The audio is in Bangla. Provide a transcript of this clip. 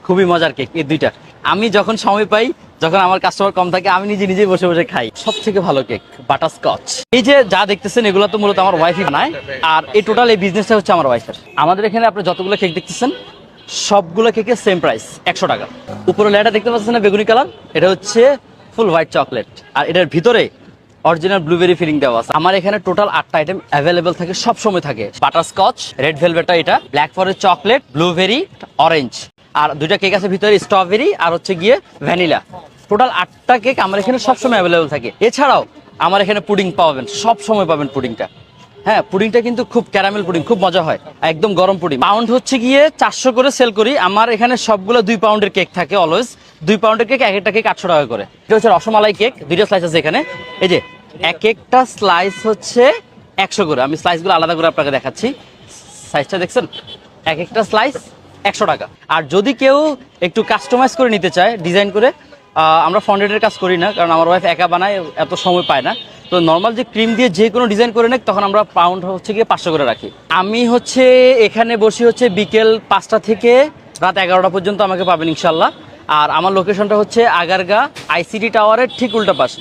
খুবই মজার কেক এই দুইটা। আমি যখন সময় পাই, যখন আমার কাস্টমার কম থাকে, আমি নিজে নিজে বসে বসে খাই। সব থেকে ভালো কেক বাটারস্কচ। এই যে যা দেখতেছেন এগুলো তো মূলত আমার ওয়াইফই বানায়, আর এই টোটাল এই বিজনেসটা হচ্ছে আমার ওয়াইফের। আমাদের এখানে আপনি যতগুলো কেক দেখতেছেন সবগুলো কেকের সেম প্রাইস 100 টাকা। উপরে লেয়ারটা দেখতে পাচ্ছেন না বেগুনি কালার, এটা হচ্ছে ফুল হোয়াইট চকলেট, আর এটার ভিতরে অরিজিনাল ব্লুবেরি ফিলিং দেওয়া আছে। আমার এখানে টোটাল 8টা আইটেম অ্যাভেলেবেল থাকে, সব সময় থাকে। বাটারস্কচ, রেড ভেলভেটটা এটা, black forest chocolate, blueberry, orange, আর দুইটা কেক আছে ভিতরে স্ট্রবেরি আর হচ্ছে গিয়ে ভ্যানিলা। টোটাল 8টা কেক আমার এখানে সবসময় অ্যাভেলেবেল থাকে। এছাড়াও আমার এখানে পুডিং পাবেন, সব সময় পাবেন পুডিংটা। হ্যাঁ, পুডিংটা কিন্তু খুব ক্যারামেল পুডিং, খুব মজা হয়, একদম গরম পুডিং। পাউন্ড হচ্ছে গিয়ে 400 করে সেল করি। আমার এখানে সবগুলো 2 পাউন্ডের কেক থাকে অলওয়েজ। 2 পাউন্ডের কেক, এক একটা কেক 800 টাকা করে। এটা হচ্ছে রসমালাই কেক, 2টা স্লাইস আছে এখানে। এই যে এক একটা স্লাইস হচ্ছে 100 করে। আমি স্লাইসগুলো আলাদা করে আপনাকে দেখাচ্ছি। সাইজটা দেখছেন, এক একটা স্লাইস 100 টাকা। আর যদি কেউ একটু কাস্টমাইজ করে নিতে চায় ডিজাইন করে, আমরা ফন্ডেটের কাজ করি না, কারণ আমার ওয়াইফ একা বানায়, এত সময় পায় না। তো নর্মাল যে ক্রিম দিয়ে যে কোনো ডিজাইন করে নেয়, তখন আমরা পাউন্ড হচ্ছে গিয়ে 500 করে রাখি। আমি হচ্ছে এখানে বসি হচ্ছে বিকেল 5টা থেকে রাত 11টা পর্যন্ত আমাকে পাবেন ইনশাল্লাহ। আর আমার লোকেশনটা হচ্ছে আগারগা আইসিটি টাওয়ারের ঠিক উল্টা পাশ।